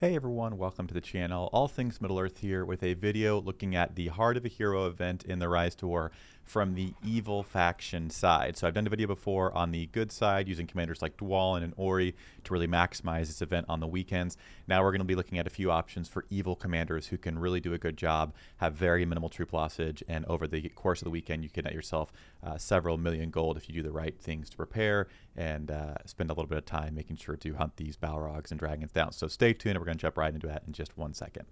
Hey everyone, welcome to the channel. All Things Middle-earth here with a video looking at the Heart of a Hero event in the Rise to War from the evil faction side. So I've done a video before on the good side using commanders like Dwalin and Ori to really maximize this event on the weekends. Now we're going to be looking at a few options for evil commanders who can really do a good job, have very minimal troop lossage, and over the course of the weekend you can net yourself several million gold if you do the right things to prepare and spend a little bit of time making sure to hunt these Balrogs and dragons down. So stay tuned and we're going to jump right into that in just 1 second.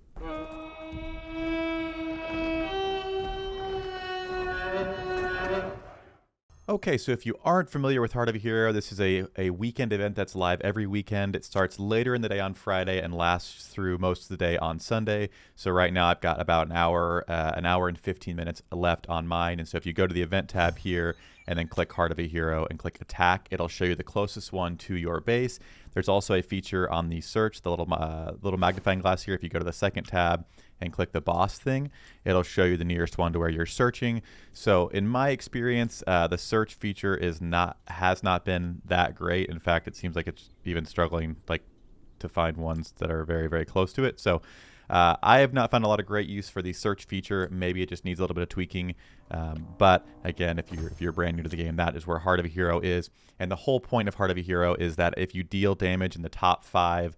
Okay, so if you aren't familiar with Heart of a Hero, this is a weekend event that's live every weekend. It starts later in the day on Friday and lasts through most of the day on Sunday. So right now I've got about an hour and 15 minutes left on mine. And so if you go to the event tab here and then click Heart of a Hero and click attack, it'll show you the closest one to your base. There's also a feature on the search, the little magnifying glass here. If you go to the second tab and click the boss thing, it'll show you the nearest one to where you're searching. So in my experience, the search feature has not been that great. In fact, it seems like it's even struggling to find ones that are very, very close to it. So I have not found a lot of great use for the search feature. Maybe it just needs a little bit of tweaking. But again, if you're brand new to the game, that is where Heart of a Hero is. And the whole point of Heart of a Hero is that if you deal damage in the top 5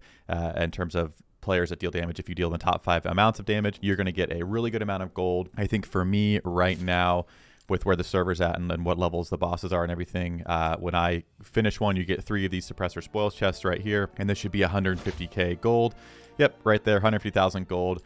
in terms of players that deal damage, if you deal in the top 5 amounts of damage, you're going to get a really good amount of gold. I think for me right now, with where the server's at and what levels the bosses are and everything, when I finish one, you get 3 of these suppressor spoils chests right here, and this should be 150k gold. Yep, right there, 150,000 gold.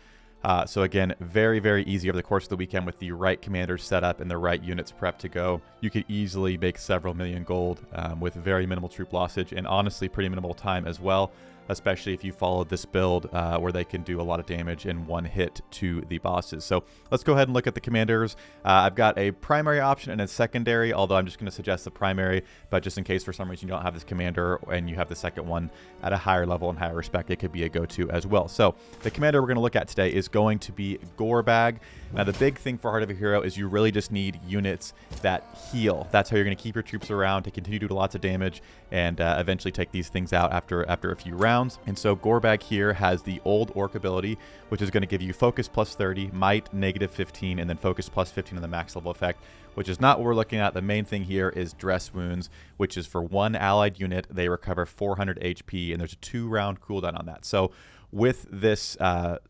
So again, very, very easy over the course of the weekend with the right commanders set up and the right units prepped to go. You could easily make several million gold with very minimal troop lossage and honestly pretty minimal time as well, especially if you follow this build where they can do a lot of damage in one hit to the bosses. So let's go ahead and look at the commanders. I've got a primary option and a secondary, although I'm just going to suggest the primary, but just in case for some reason you don't have this commander and you have the second one at a higher level and higher respect, it could be a go-to as well. So the commander we're going to look at today is going to be Gorebag. Now the big thing for Heart of a Hero is you really just need units that heal. That's how you're going to keep your troops around to continue to do lots of damage and eventually take these things out after a few rounds. And so Gorebag here has the old orc ability, which is going to give you focus plus 30, might negative 15, and then focus plus 15 on the max level effect, which is not what we're looking at. The main thing here is dress wounds, which is for one allied unit, they recover 400 HP, and there's a 2-round cooldown on that. So with this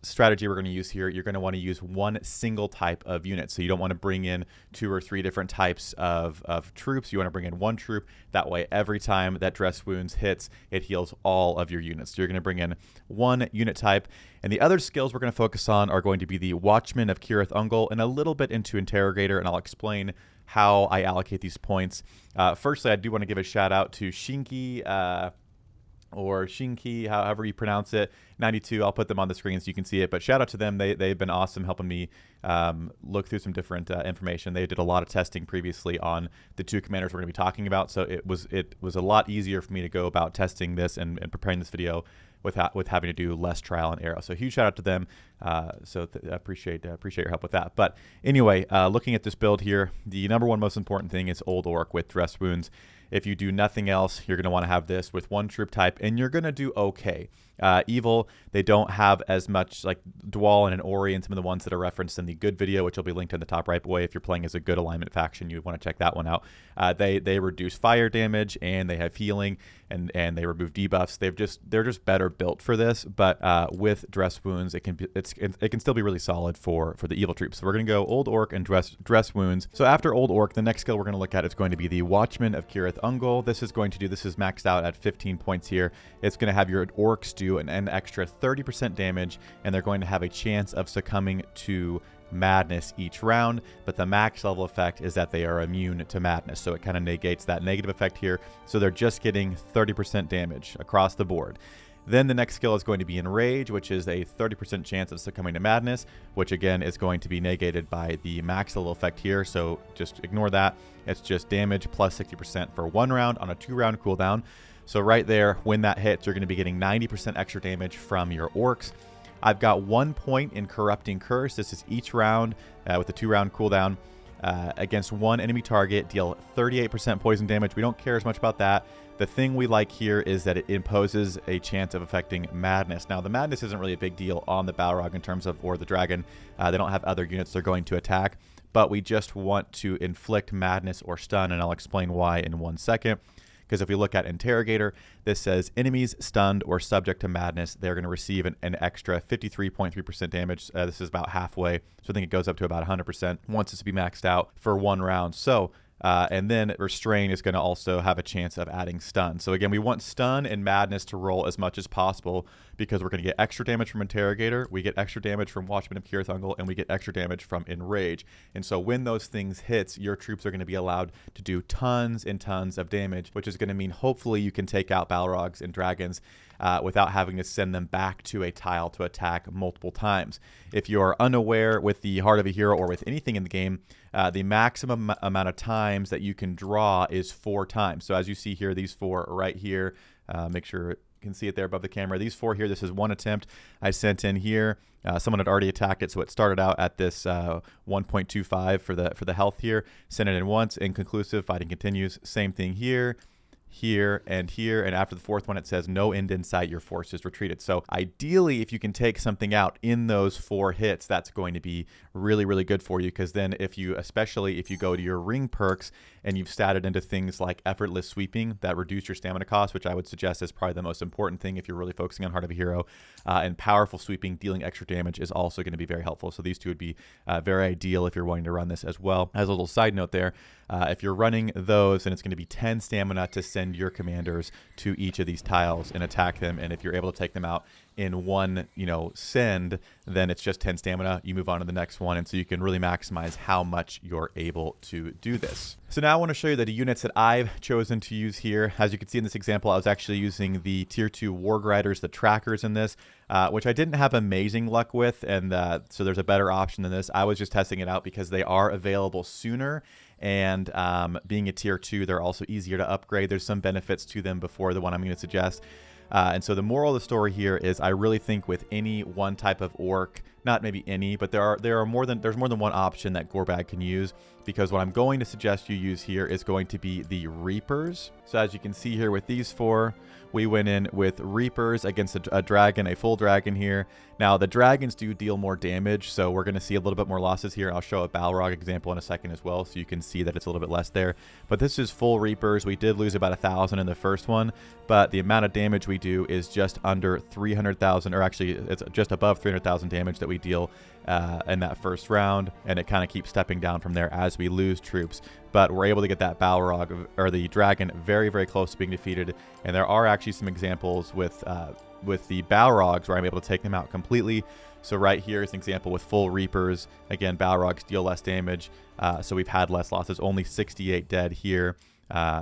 strategy we're going to use here, you're going to want to use one single type of unit. So you don't want to bring in 2 or 3 different types of troops. You want to bring in one troop. That way, every time that dress wounds hits, it heals all of your units. So you're going to bring in one unit type. And the other skills we're going to focus on are going to be the Watchman of Kirith Ungol and a little bit into Interrogator, and I'll explain how I allocate these points. Firstly, I do want to give a shout out to Shinki, or Shinki, however you pronounce it, 92. I'll put them on the screen so you can see it. But shout out to them. They've been awesome helping me look through some different information. They did a lot of testing previously on the 2 commanders we're going to be talking about. So it was a lot easier for me to go about testing this and preparing this video with having to do less trial and error. So huge shout out to them. So appreciate your help with that. But anyway, looking at this build here, the number one most important thing is Old Orc with dress wounds. If you do nothing else, you're going to want to have this with one troop type, and you're going to do okay. Evil, they don't have as much like Dwalin and Ori and some of the ones that are referenced in the good video, which will be linked in the top right away. If you're playing as a good alignment faction, you want to check that one out. They reduce fire damage and they have healing and they remove debuffs. They're just better built for this. But with dress wounds, it can still be really solid for the evil troops. So we're going to go Old Orc and dress wounds. So after Old Orc, the next skill we're going to look at is going to be the Watchman of Kirith Ungol. This is maxed out at 15 points here. It's going to have your orcs do an extra 30% damage, and they're going to have a chance of succumbing to madness each round, but the max level effect is that they are immune to madness, so it kind of negates that negative effect here. So they're just getting 30% damage across the board. Then the next skill is going to be Enrage, which is a 30% chance of succumbing to madness, which again is going to be negated by the max level effect here, so just ignore that. It's just damage plus 60% for 1 round on a 2-round cooldown. So right there, when that hits, you're going to be getting 90% extra damage from your orcs. I've got 1 point in Corrupting Curse. This is each round with a 2-round cooldown. Against one enemy target, deal 38% poison damage. We don't care as much about that. The thing we like here is that it imposes a chance of affecting Madness. Now, the Madness isn't really a big deal on the Balrog in terms of, or the Dragon. They don't have other units they're going to attack, but we just want to inflict Madness or stun, and I'll explain why in 1 second. Because if we look at Interrogator, this says enemies stunned or subject to madness, they're going to receive an extra 53.3% damage. This is about halfway, so I think it goes up to about 100% once it's to be maxed out for 1 round. So, and then Restrain is going to also have a chance of adding stun. So again, we want stun and madness to roll as much as possible because we're going to get extra damage from Interrogator, we get extra damage from Watchman of Kirithungel, and we get extra damage from Enrage. And so when those things hits, your troops are going to be allowed to do tons and tons of damage, which is going to mean hopefully you can take out Balrogs and Dragons without having to send them back to a tile to attack multiple times. If you're unaware with the Heart of a Hero or with anything in the game, the maximum amount of times that you can draw is 4 times. So as you see here, these 4 right here, make sure you can see it there above the camera. These 4 here, this is 1 attempt I sent in here. Someone had already attacked it, so it started out at this 1.25 for the health here. Sent it in once, inconclusive, fighting continues. Same thing here. Here, and after the 4th one it says no end in sight, your force is retreated. So ideally, if you can take something out in those 4 hits, that's going to be really, really good for you, because then especially if you go to your ring perks and you've statted into things like effortless sweeping that reduce your stamina cost, which I would suggest is probably the most important thing if you're really focusing on Heart of a Hero, and powerful sweeping, dealing extra damage, is also going to be very helpful. So these 2 would be very ideal if you're wanting to run this as well. As a little side note there, if you're running those, then it's going to be 10 stamina to send your commanders to each of these tiles and attack them. And if you're able to take them out in one, send, then it's just 10 stamina. You move on to the next one. And so you can really maximize how much you're able to do this. So now I want to show you the units that I've chosen to use here. As you can see in this example, I was actually using the tier 2 Warg Riders, the trackers in this, which I didn't have amazing luck with. And so there's a better option than this. I was just testing it out because they are available sooner. And being a tier 2, they're also easier to upgrade. There's some benefits to them before the one I'm going to suggest. And so the moral of the story here is I really think with any one type of orc, not maybe any, but there's more than one option that Gorbag can use, because what I'm going to suggest you use here is going to be the Reapers. So as you can see here with these 4, we went in with Reapers against a dragon, a full dragon here. Now the dragons do deal more damage, so we're going to see a little bit more losses here. I'll show a Balrog example in a second as well, so you can see that it's a little bit less there. But this is full Reapers. We did lose about 1,000 in the first one, but the amount of damage we do is just under 300,000, or actually it's just above 300,000 damage that we deal in that first round, and it kind of keeps stepping down from there as we lose troops. But we're able to get that Balrog, or the dragon, very, very close to being defeated. And there are actually some examples with the Balrogs where I'm able to take them out completely. So right here is an example with full Reapers. Again, Balrogs deal less damage, so we've had less losses, only 68 dead here.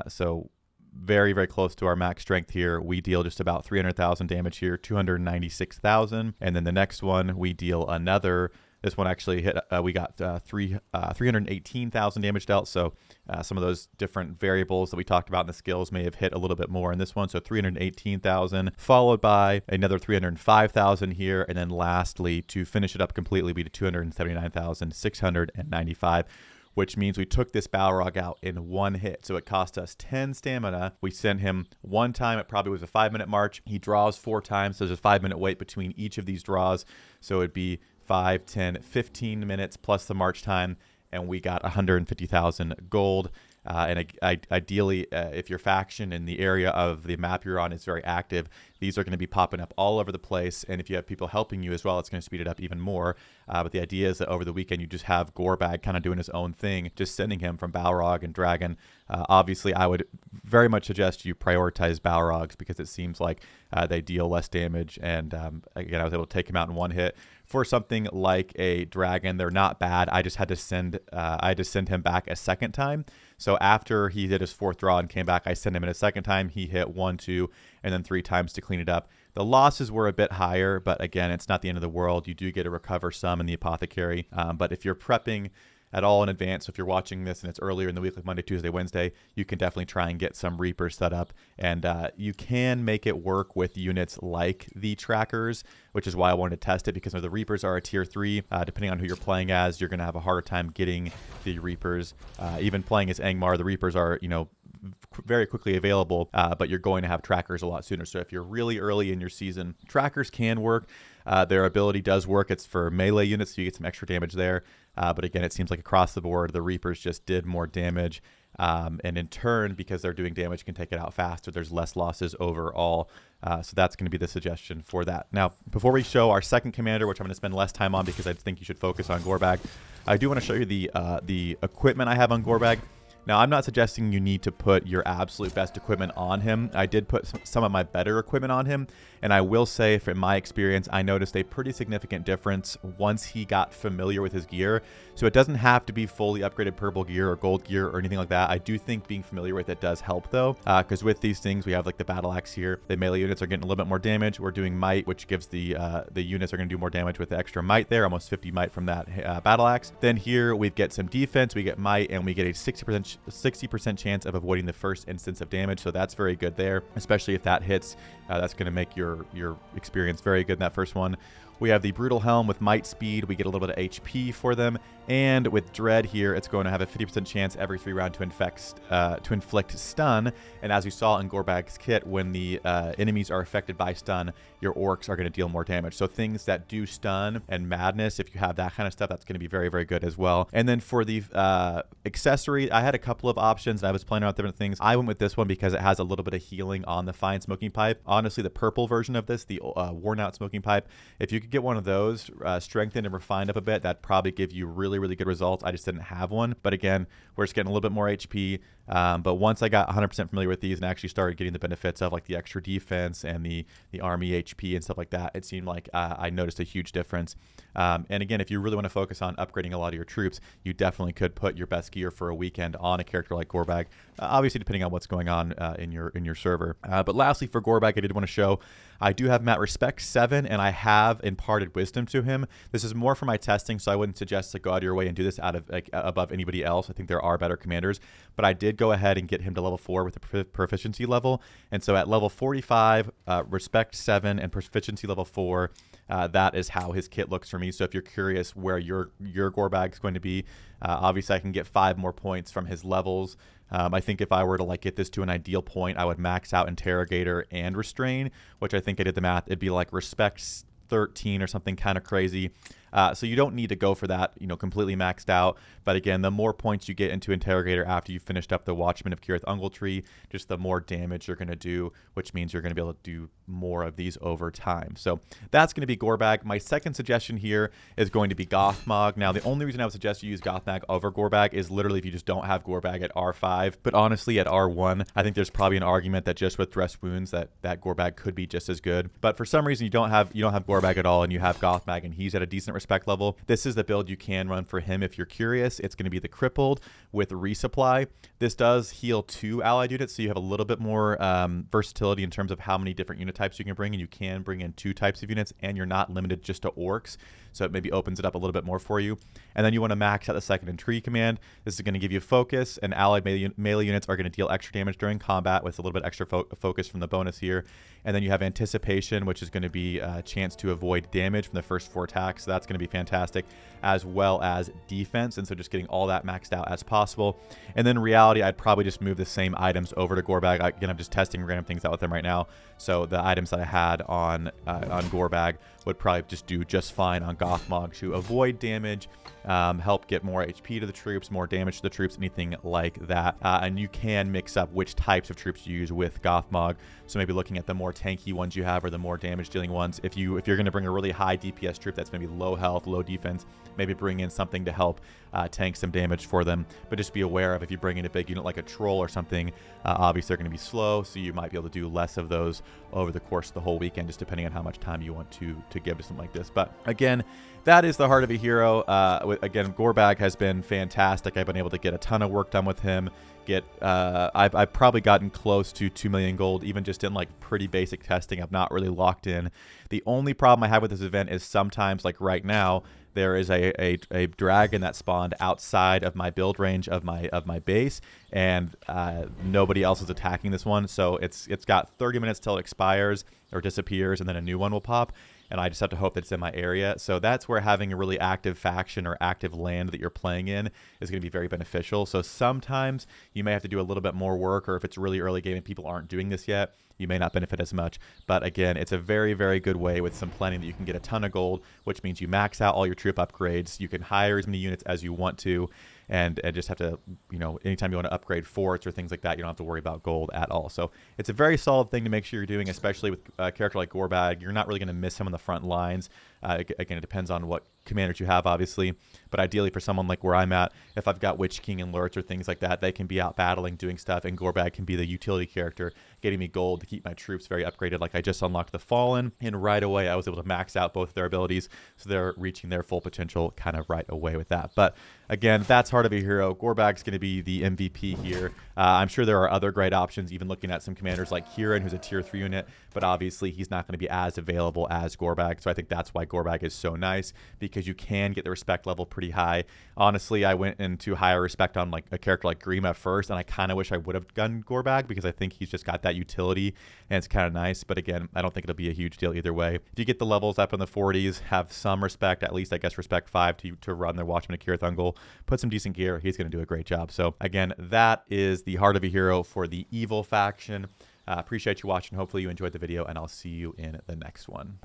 So very, very close to our max strength here. We deal just about 300,000 damage here, 296,000. And then the next one, we deal another. This one actually hit, we got 318,000 damage dealt. So some of those different variables that we talked about in the skills may have hit a little bit more in this one. So 318,000, followed by another 305,000 here. And then lastly, to finish it up completely, we did 279,695. Which means we took this Balrog out in 1 hit. So it cost us 10 stamina. We sent him 1 time. It probably was a 5-minute march. He draws 4 times. So there's a 5-minute wait between each of these draws. So it'd be 5, 10, 15 minutes plus the march time. And we got 150,000 gold. And ideally, if your faction in the area of the map you're on is very active, these are going to be popping up all over the place. And if you have people helping you as well, it's going to speed it up even more. But the idea is that over the weekend, you just have Gorbag kind of doing his own thing, just sending him from Balrog and Dragon. Obviously, I would very much suggest you prioritize Balrogs because it seems like they deal less damage. And again, I was able to take him out in 1 hit. For something like a Dragon, they're not bad. I just had to send him back a second time. So after he did his 4th draw and came back, I sent him in a second time. He hit 1, 2, and then 3 times to clean it up. The losses were a bit higher, but again, it's not the end of the world. You do get to recover some in the apothecary. But if you're prepping at all in advance. So if you're watching this and it's earlier in the week, like Monday, Tuesday, Wednesday, you can definitely try and get some Reapers set up. And you can make it work with units like the trackers, which is why I wanted to test it, because the Reapers are a tier 3. Depending on who you're playing as, you're going to have a harder time getting the Reapers. Even playing as Angmar, the Reapers are, very quickly available, but you're going to have trackers a lot sooner. So if you're really early in your season, trackers can work. Their ability does work. It's for melee units, so you get some extra damage there. But again, it seems like across the board, the Reapers just did more damage. And in turn, because they're doing damage, can take it out faster. There's less losses overall. So that's going to be the suggestion for that. Now, before we show our second commander, which I'm going to spend less time on because I think you should focus on Gorbag, I do want to show you the equipment I have on Gorbag. Now, I'm not suggesting you need to put your absolute best equipment on him. I did put some of my better equipment on him, and I will say, from my experience, I noticed a pretty significant difference once he got familiar with his gear. So it doesn't have to be fully upgraded purple gear or gold gear or anything like that. I do think being familiar with it does help, though, because with these things, we have like the battle axe here. The melee units are getting a little bit more damage. We're doing might, which gives the units are going to do more damage with the extra might there, almost 50 might from that battle axe. Then here we get some defense, we get might, and we get a 60% chance of avoiding the first instance of damage. So that's very good there, especially if that hits. That's going to make your experience very good in that first one. We have the Brutal Helm with Might Speed. We get a little bit of HP for them. And with Dread here, it's going to have a 50% chance every 3 rounds to inflict stun. And as we saw in Gorbag's kit, when the enemies are affected by stun, your orcs are going to deal more damage. So things that do stun and madness, if you have that kind of stuff, that's going to be very, very good as well. And then for the accessory, I had a couple of options. And I was playing around with different things. I went with this one because it has a little bit of healing on the Fine Smoking Pipe. Honestly, the purple version of this, the Worn Out Smoking Pipe, if you could get one of those strengthened and refined up a bit, that'd probably give you really, really good results. I just didn't have one. But again, we're just getting a little bit more HP. But once I got 100% familiar with these and actually started getting the benefits of like the extra defense and the army HP and stuff like that, it seemed like I noticed a huge difference. And again, if you really want to focus on upgrading a lot of your troops, you definitely could put your best gear for a weekend on a character like Gorbag, obviously depending on what's going on in your server. But lastly, for Gorbag, I did want to show I do have Matt Respect 7, and I have imparted wisdom to him. This is more for my testing, so I wouldn't suggest to go out of your way and do this out of above anybody else. I think there are better commanders, but I did go ahead and get him to level 4 with the proficiency level. And so at level 45, Respect 7 and proficiency level 4, that is how his kit looks for me. So if you're curious where your Gorbag is going to be, obviously I can get 5 more points from his levels. I think if I were to like get this to an ideal point, I would max out Interrogator and Restrain, which I think I did the math. It'd be like Respect 13 or something kind of crazy. So you don't need to go for that, completely maxed out. But again, the more points you get into Interrogator after you've finished up the Watchman of Kirith Ungletree, just the more damage you're going to do, which means you're going to be able to do more of these over time. So that's going to be Gorbag. My second suggestion here is going to be Gothmog. Now, the only reason I would suggest you use Gothmog over Gorbag is literally if you just don't have Gorbag at R5. But honestly, at R1, I think there's probably an argument that just with Dress Wounds that Gorbag could be just as good. But for some reason, you don't have Gorbag at all, and you have Gothmog, and he's at a decent respect level. This is the build you can run for him if you're curious. It's going to be the Crippled with Resupply. This does heal 2 allied units, so you have a little bit more versatility in terms of how many different unit types you can bring, and you can bring in 2 types of units, and you're not limited just to orcs, so it maybe opens it up a little bit more for you. And then you want to max out the second Intrigue command. This is going to give you focus, and allied melee units are going to deal extra damage during combat with a little bit extra focus from the bonus here. And then you have Anticipation, which is going to be a chance to avoid damage from the first 4 attacks, so that's going to be fantastic, as well as defense, and so just getting all that maxed out as possible. And then Reality, I'd probably just move the same items over to Gorbag. Again, I'm just testing random things out with them right now, so the items that I had on Gorbag would probably just do just fine on Gothmog to avoid damage, help get more HP to the troops, more damage to the troops, anything like that. And you can mix up which types of troops you use with Gothmog. So maybe looking at the more tanky ones you have or the more damage dealing ones. If you're going to bring a really high DPS troop that's maybe low health, low defense, maybe bring in something to help tank some damage for them. But just be aware of if you bring in a big unit like a troll or something, obviously they're going to be slow, so you might be able to do less of those over the course of the whole weekend, just depending on how much time you want to give to something like this. But again, that is the heart of a hero. Again, Gorbag has been fantastic. I've been able to get a ton of work done with him. get I've probably gotten close to 2 million gold, even just in like pretty basic testing. I've not really locked in. The only problem I have with this event is sometimes, like right now, there is a dragon that spawned outside of my build range of my base, and nobody else is attacking this one. So it's got 30 minutes till it expires or disappears, and then a new one will pop. And I just have to hope that it's in my area. So that's where having a really active faction or active land that you're playing in is going to be very beneficial. So sometimes you may have to do a little bit more work, or if it's really early game and people aren't doing this yet, you may not benefit as much. But again, it's a very, very good way with some planning that you can get a ton of gold, which means you max out all your troop upgrades. You can hire as many units as you want to, and just have to, you know, anytime you want to upgrade forts or things like that, you don't have to worry about gold at all. So it's a very solid thing to make sure you're doing, especially with a character like Gorbag. You're not really going to miss him on the front lines. Again, it depends on what commanders you have, obviously, but ideally for someone like where I'm at, if I've got Witch King and Lotr or things like that, they can be out battling, doing stuff, and Gorbag can be the utility character, getting me gold to keep my troops very upgraded. Like I just unlocked the Fallen, and right away I was able to max out both their abilities, so they're reaching their full potential kind of right away with that. But again, that's Heart of a Hero. Gorbag's going to be the MVP here. I'm sure there are other great options, even looking at some commanders like Kieran, who's a tier 3 unit, but obviously he's not going to be as available as Gorbag. So I think that's why Gorbag is so nice, because you can get the respect level pretty high. Honestly, I went into higher respect on like a character like Grima first, and I kind of wish I would have done Gorbag, because I think he's just got that utility and it's kind of nice. But again, I don't think it'll be a huge deal either way. If you get the levels up in the 40s, have some respect, at least I guess respect 5 to run their Watchman Akira Thungle, put some decent gear, he's going to do a great job. So again, that is the Heart of a Hero for the Evil faction. Appreciate you watching. Hopefully you enjoyed the video, and I'll see you in the next one.